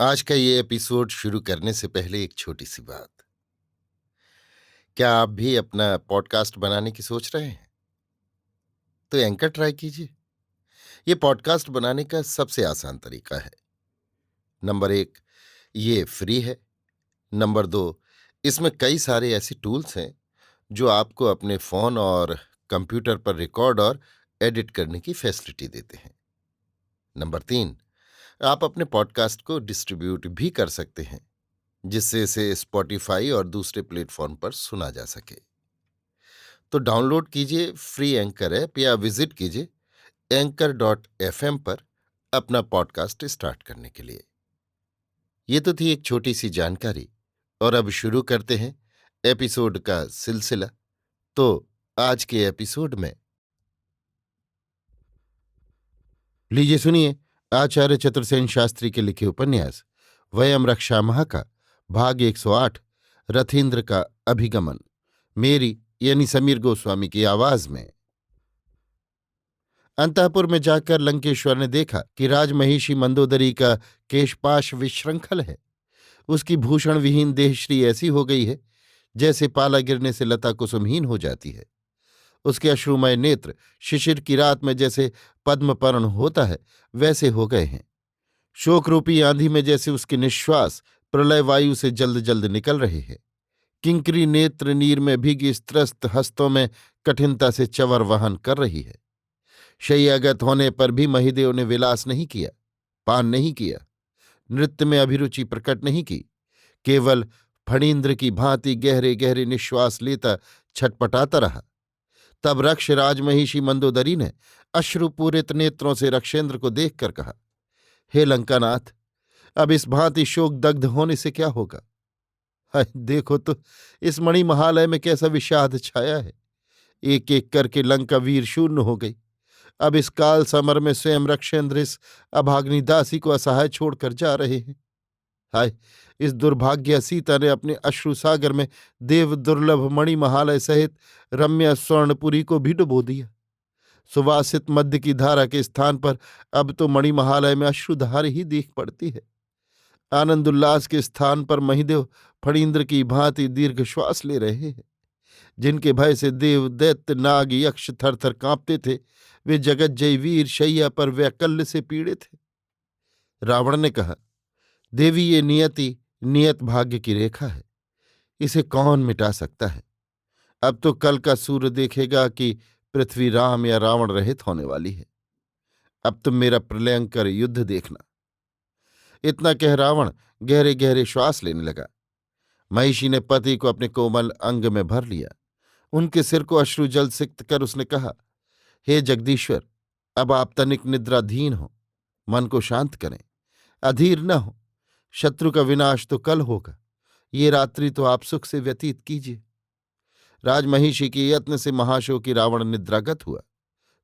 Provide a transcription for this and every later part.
आज का ये एपिसोड शुरू करने से पहले एक छोटी सी बात। क्या आप भी अपना पॉडकास्ट बनाने की सोच रहे हैं? तो एंकर ट्राई कीजिए। ये पॉडकास्ट बनाने का सबसे आसान तरीका है। नंबर एक, ये फ्री है। नंबर दो, इसमें कई सारे ऐसे टूल्स हैं जो आपको अपने फोन और कंप्यूटर पर रिकॉर्ड और एडिट करने की फैसिलिटी देते हैं। नंबर तीन, आप अपने पॉडकास्ट को डिस्ट्रीब्यूट भी कर सकते हैं, जिससे इसे स्पॉटिफाई और दूसरे प्लेटफॉर्म पर सुना जा सके। तो डाउनलोड कीजिए फ्री एंकर ऐप या विजिट कीजिए anchor.fm पर अपना पॉडकास्ट स्टार्ट करने के लिए। ये तो थी एक छोटी सी जानकारी, और अब शुरू करते हैं एपिसोड का सिलसिला। तो आज के एपिसोड में लीजिए सुनिए आचार्य चतुर्सेन शास्त्री के लिखे उपन्यास वयम रक्षामः का भाग 108, रथीन्द्र का अभिगमन, मेरी यानी समीर गोस्वामी की आवाज में। अंतःपुर में जाकर लंकेश्वर ने देखा कि राजमहिषी मंदोदरी का केशपाश विश्रृंखल है। उसकी भूषण विहीन देहश्री ऐसी हो गई है जैसे पाला गिरने से लता कुसुमहीन हो जाती है। उसके अश्रुमय नेत्र शिशिर की रात में जैसे पद्मपर्ण होता है वैसे हो गए हैं। शोकरूपी आंधी में जैसे उसके निश्वास प्रलय वायु से जल्द जल्द निकल रहे हैं। किंकरी नेत्र नीर में भीगी त्रस्त हस्तों में कठिनता से चवर वहन कर रही है। शय्यागत होने पर भी महिदेव ने विलास नहीं किया, पान नहीं किया, नृत्य में अभिरुचि प्रकट नहीं की। केवल फणीन्द्र की भांति गहरे गहरे निश्वास लेता छटपटाता रहा। तब रक्ष राजमहिषी मंदोदरी ने अश्रुपूरित नेत्रों से रक्षेंद्र को देखकर कहा, हे लंकानाथ, अब इस भांति शोक दग्ध होने से क्या होगा? हाय, देखो तो इस मणिमहालय में कैसा विषाद छाया है। एक एक करके लंका वीर शून्य हो गई। अब इस काल समर में स्वयं रक्षेंद्र इस अभाग्नि दासी को असहाय छोड़कर जा रहे हैं। हाय, इस दुर्भाग्य सीता ने अपने अश्रु सागर में देव दुर्लभ मणिमहालय सहित रम्या स्वर्णपुरी को भी डुबो दिया। सुवासित मध्य की धारा के स्थान पर अब तो मणिमहालय में अश्रुधार ही देख पड़ती है। आनंद उल्लास के स्थान पर महिदेव फणीन्द्र की भांति दीर्घ श्वास ले रहे हैं। जिनके भय से देव दैत्य नाग यक्ष थर थर कांपते थे, वे जगज्जयी वीर शैया पर वैकल्य से पीड़ित थे। रावण ने कहा, देवी, ये नियति नियत भाग्य की रेखा है, इसे कौन मिटा सकता है? अब तो कल का सूर्य देखेगा कि पृथ्वी राम या रावण रहित होने वाली है। अब तुम मेरा प्रलयंकर युद्ध देखना। इतना कह रावण गहरे गहरे श्वास लेने लगा। महिषी ने पति को अपने कोमल अंग में भर लिया। उनके सिर को अश्रु जल सिक्त कर उसने कहा, हे जगदीश्वर, अब आप तनिक निद्राधीन हो, मन को शांत करें, अधीर न हो। शत्रु का विनाश तो कल होगा, ये रात्रि तो आप सुख से व्यतीत कीजिए। राजमहिषी के यत्न से महाशोकी रावण निद्रागत हुआ।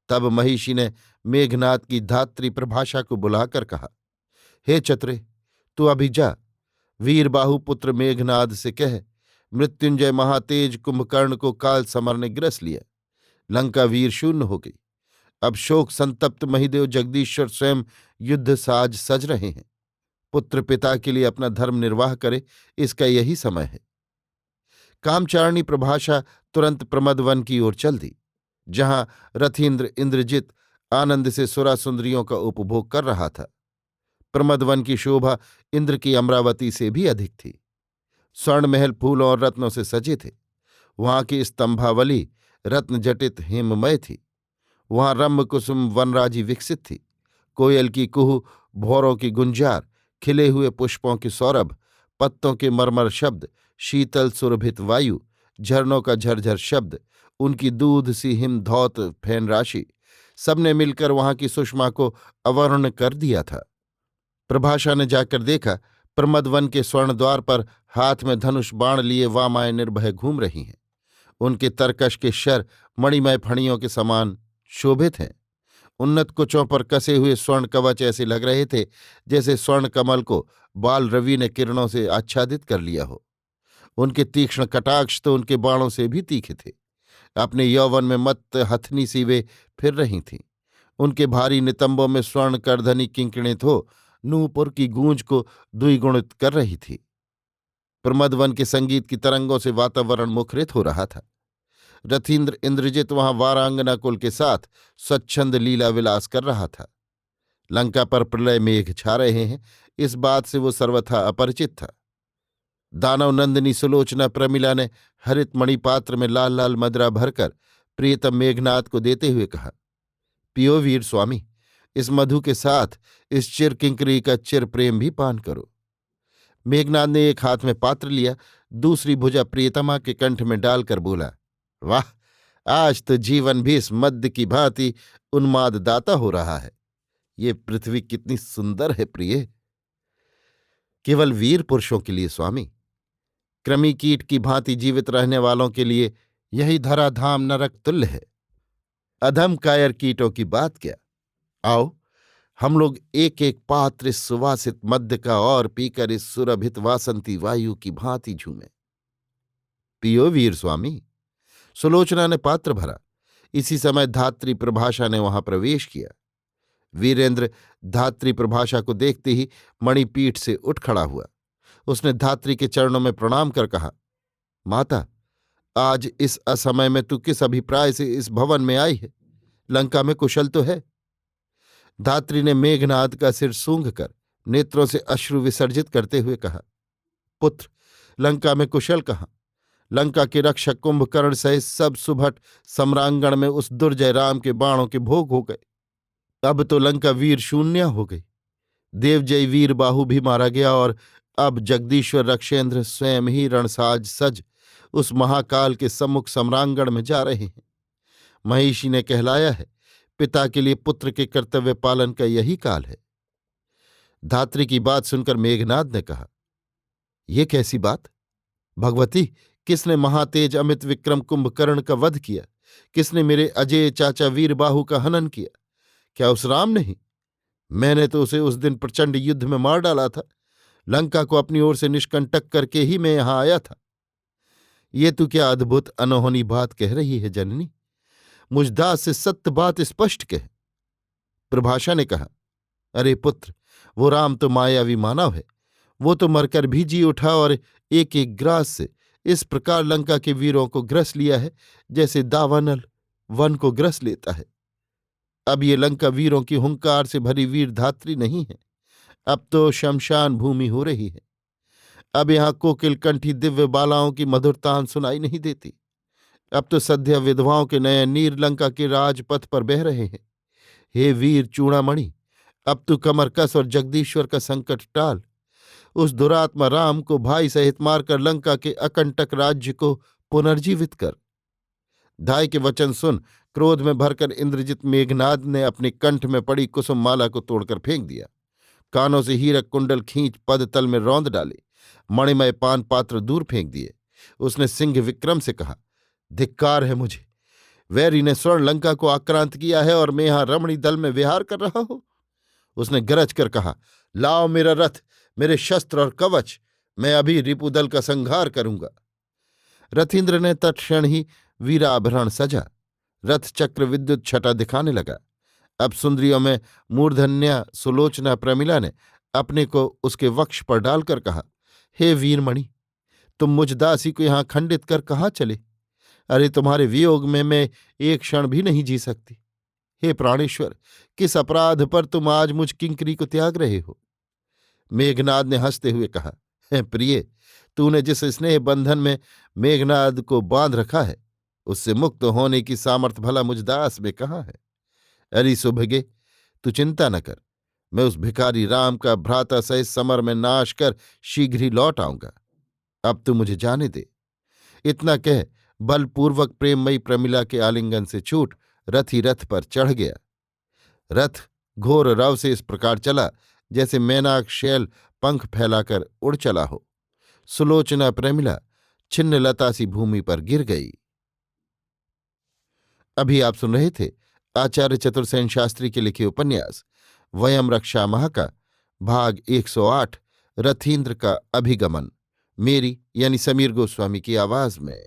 तब महिषी ने मेघनाथ की धात्री प्रभाषा को बुलाकर कहा, हे चतुरे, तू अभी जा, वीर बाहुपुत्र मेघनाद से कह, मृत्युंजय महातेज कुंभकर्ण को काल समर ने ग्रस लिया। लंका वीर शून्य हो गई। अब शोक संतप्त महिदेव जगदीश्वर स्वयं युद्ध साज सज रहे हैं। पुत्र पिता के लिए अपना धर्म निर्वाह करे, इसका यही समय है। कामचारिणी प्रभाषा तुरंत प्रमदवन की ओर चल दी, जहां रथीन्द्र इंद्रजित आनंद से सुरा सुंदरियों का उपभोग कर रहा था। प्रमदवन की शोभा इंद्र की अमरावती से भी अधिक थी। स्वर्ण महल फूलों और रत्नों से सजे थे। वहां की स्तंभावली रत्न जटित हेममय थी। वहां रम्य कुसुम वनराजी विकसित थी। कोयल की कुहू, भौरों की गुंजार, खिले हुए पुष्पों के सौरभ, पत्तों के मरमर शब्द, शीतल सुरभित वायु, झरनों का झरझर शब्द, उनकी दूध सी हिम धौत फैन राशि, सबने मिलकर वहां की सुषमा को अवर्ण कर दिया था। प्रभाषा ने जाकर देखा, प्रमदवन के स्वर्ण द्वार पर हाथ में धनुष बाण लिए वामाएं निर्भय घूम रही हैं। उनके तरकश के शर मणिमय फणियों के समान शोभित हैं। उन्नत कुचों पर कसे हुए स्वर्ण कवच ऐसे लग रहे थे जैसे स्वर्ण कमल को बाल रवि ने किरणों से आच्छादित कर लिया हो। उनके तीक्ष्ण कटाक्ष तो उनके बाणों से भी तीखे थे। अपने यौवन में मत्त हथनी सी वे फिर रही थीं। उनके भारी नितंबों में स्वर्ण करधनी किंकिणित हो नूपुर की गूंज को द्विगुणित कर रही थी। प्रमदवन के संगीत की तरंगों से वातावरण मुखरित हो रहा था। रथीन्द्र इंद्रजित वहां वारांगना कुल के साथ स्वच्छंद लीला विलास कर रहा था। लंका पर प्रलय मेघ छा रहे हैं, इस बात से वो सर्वथा अपरिचित था। दानव नंदिनी सुलोचना प्रमिला ने हरित मणिपात्र में लाल लाल मदरा भरकर प्रियतम मेघनाद को देते हुए कहा, पियो वीर स्वामी, इस मधु के साथ इस चिर किंकरी का चिर प्रेम भी पान करो। मेघनाद ने एक हाथ में पात्र लिया, दूसरी भुजा प्रियतमा के कंठ में डालकर बोला, वाह, आज तो जीवन भी इस मद्य की भांति उन्माद दाता हो रहा है। ये पृथ्वी कितनी सुंदर है प्रिय। केवल वीर पुरुषों के लिए स्वामी, कृमि कीट की भांति जीवित रहने वालों के लिए यही धराधाम नरक तुल्य है। अधम कायर कीटों की बात क्या। आओ, हम लोग एक एक पात्र इस सुवासित मद्य का और पीकर इस सुरभित वासंती वायु की भांति झूमें। पियो वीर स्वामी। सुलोचना ने पात्र भरा। इसी समय धात्री प्रभाषा ने वहां प्रवेश किया। वीरेंद्र धात्री प्रभाषा को देखते ही मणिपीठ से उठ खड़ा हुआ। उसने धात्री के चरणों में प्रणाम कर कहा, माता, आज इस असमय में तू किस अभिप्राय से इस भवन में आई है? लंका में कुशल तो है? धात्री ने मेघनाद का सिर सूंघ कर नेत्रों से अश्रु विसर्जित करते हुए कहा, पुत्र, लंका में कुशल कहाँ? लंका के रक्षक कुंभकर्ण सहित सब सुभट सम्रांगण में उस दुर्जय राम के बाणों के भोग हो गए। अब तो लंका वीर शून्य हो गई। देवजय वीर बाहु भी मारा गया और अब जगदीश्वर रक्षेंद्र स्वयं ही रणसाज सज उस महाकाल के सम्मुख सम्रांगण में जा रहे हैं। महिषी ने कहलाया है, पिता के लिए पुत्र के कर्तव्य पालन का यही काल है। धात्री की बात सुनकर मेघनाद ने कहा, यह कैसी बात? भगवती, किसने महातेज अमित विक्रम कुंभकर्ण का वध किया? किसने मेरे अजय चाचा वीरबाहु का हनन किया? क्या उस राम नहीं? मैंने तो उसे उस दिन प्रचंड युद्ध में मार डाला था। लंका को अपनी ओर से निष्कंटक करके ही मैं यहां आया था। ये तू क्या अद्भुत अनहोनी बात कह रही है जननी? मुझ दास से सत्य बात स्पष्ट कह। प्रभाषा ने कहा, अरे पुत्र, वो राम तो मायावी मानव है। वो तो मरकर भी जी उठा और एक एक ग्रास से इस प्रकार लंका के वीरों को ग्रस लिया है जैसे दावानल वन को ग्रस लेता है। अब ये लंका वीरों की हुंकार से भरी वीर धात्री नहीं है। अब तो शमशान भूमि हो रही है। अब यहां कोकिल कंठी दिव्य बालाओं की मधुरतान सुनाई नहीं देती। अब तो सद्य विधवाओं के नए नीर लंका के राजपथ पर बह रहे हैं। हे वीर चूड़ामणि, अब तू कमर कस और जगदीश्वर का संकट टाल। उस दुरात्मा राम को भाई सहित मारकर लंका के अकंटक राज्य को पुनर्जीवित कर। धाय के वचन सुन क्रोध में भरकर इंद्रजित मेघनाद ने अपने कंठ में पड़ी कुसुम माला को तोड़कर फेंक दिया। कानों से हीरक कुंडल खींच पद तल में रौंद डाले। मणिमय पान पात्र दूर फेंक दिए। उसने सिंह विक्रम से कहा, धिक्कार है मुझे। वैरी ने स्वर्ण लंका को आक्रांत किया है और मैं यहां रमणी दल में विहार कर रहा हूं। उसने गरज कर कहा, लाओ मेरा रथ, मेरे शस्त्र और कवच। मैं अभी रिपुदल का संहार करूंगा। रथीन्द्र ने तत्क्षण ही वीराभरण सजा। रथ चक्र विद्युत छटा दिखाने लगा। अब सुंदरियों में मूर्धन्या सुलोचना प्रमिला ने अपने को उसके वक्ष पर डालकर कहा, हे वीरमणि, तुम मुझ दासी को यहां खंडित कर कहाँ चले? अरे तुम्हारे वियोग में मैं एक क्षण भी नहीं जी सकती। हे प्राणेश्वर, किस अपराध पर तुम आज मुझ किंकरी को त्याग रहे हो? मेघनाद ने हंसते हुए कहा, हे प्रिय, तूने जिस स्नेह बंधन में मेघनाद को बांध रखा है उससे मुक्त होने की सामर्थ्य भला मुझ दास में कहाँ है? अरे सुभगे, तू चिंता न कर। मैं उस भिखारी राम का भ्राता सहित समर में नाश कर शीघ्र ही लौट आऊंगा। अब तू मुझे जाने दे। इतना कह बलपूर्वक प्रेममयी प्रमिला के आलिंगन से छूट रथ ही रथ पर चढ़ गया। रथ घोर रव से इस प्रकार चला जैसे मैनाक शैल पंख फैलाकर उड़ चला हो। सुलोचना प्रेमिला छिन्न लता सी भूमि पर गिर गई। अभी आप सुन रहे थे आचार्य चतुर्सेन शास्त्री के लिखे उपन्यास वयम रक्षामः का भाग 108 रथीन्द्र का अभिगमन, मेरी यानी समीर गोस्वामी की आवाज में।